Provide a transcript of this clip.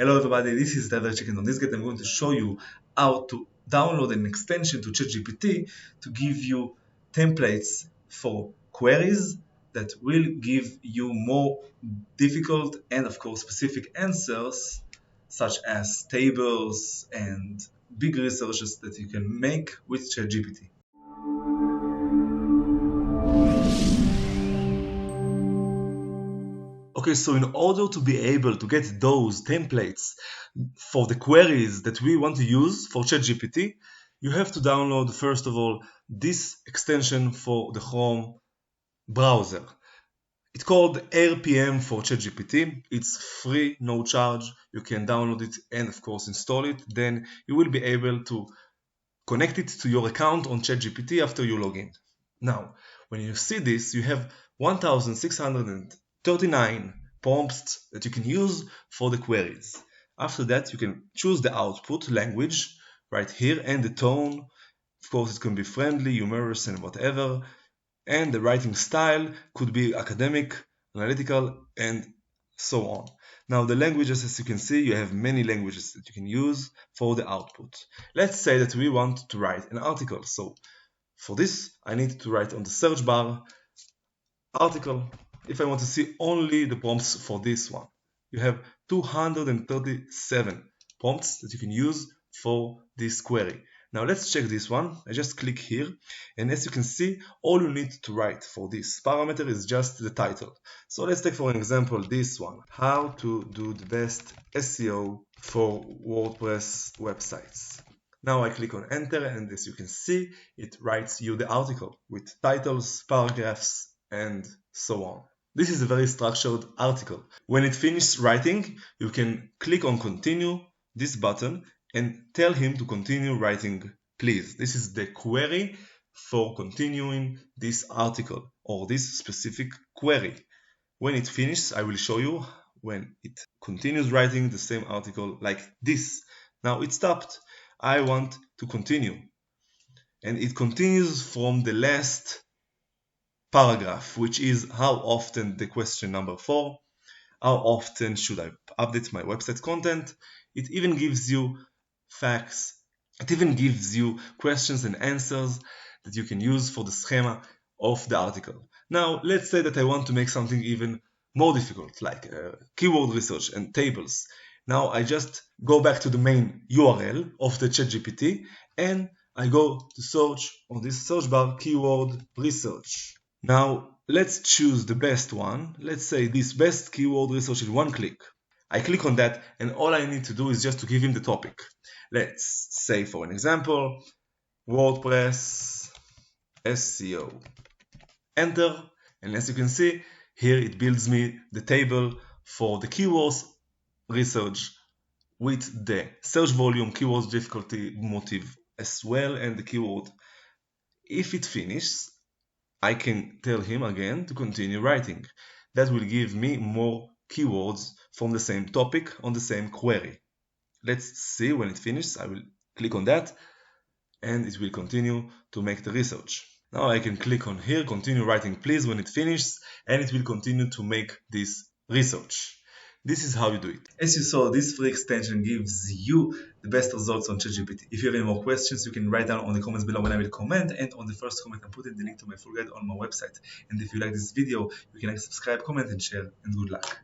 Hello everybody, this is Itay Verchik, and on this guide I'm going to show you how to download an extension to ChatGPT to give you templates for queries that will give you more difficult and of course specific answers, such as tables and big researches that you can make with ChatGPT. Okay, so in order to be able to get those templates for the queries that we want to use for ChatGPT, you have to download, first of all, this extension for the Chrome browser. It's called RPM for ChatGPT. It's free, no charge. You can download it and of course install it. Then you will be able to connect it to your account on ChatGPT after you log in. Now, when you see this, you have 1,639 prompts that you can use for the queries. After that, you can choose the output language right here and the tone. Of course, it can be friendly, humorous, and whatever. And the writing style could be academic, analytical, and so on. Now, the languages, as you can see, you have many languages that you can use for the output. Let's say that we want to write an article. So for this, I need to write on the search bar article. If I want to see only the prompts for this one, you have 237 prompts that you can use for this query. Now let's check this one. I just click here, and as you can see, all you need to write for this parameter is just the title. So let's take for an example this one: how to do the best SEO for WordPress websites. Now I click on enter, and as you can see, it writes you the article with titles, paragraphs, and so on. This is a very structured article. When it finishes writing, you can click on continue, this button, and tell him to continue writing, please. This is the query for continuing this article or this specific query. When it finishes, I will show you when it continues writing the same article like this. Now it stopped. I want to continue. And it continues from the last paragraph, which is how often, the question number 4, how often should I update my website content? It even gives you facts. It even gives you questions and answers that you can use for the schema of the article. Now, let's say that I want to make something even more difficult, like keyword research and tables. Now, I just go back to the main URL of the ChatGPT and I go to search on this search bar, keyword research. Now, let's choose the best one. Let's say this best keyword research in one click. I click on that, and all I need to do is just to give him the topic. Let's say, for an example, WordPress SEO. Enter, and as you can see, here it builds me the table for the keywords research with the search volume, keywords difficulty, motive as well, and the keyword. If it finishes, I can tell him again to continue writing. That will give me more keywords from the same topic on the same query. Let's see when it finishes. I will click on that and it will continue to make the research. Now I can click on here, continue writing please when it finishes, and it will continue to make this research. This is how you do it. As you saw, this free extension gives you the best results on ChatGPT. If you have any more questions, you can write down on the comments below when I will comment, and on the first comment I'm putting the link to my full guide on my website. And if you like this video, you can like, subscribe, comment, and share, and good luck.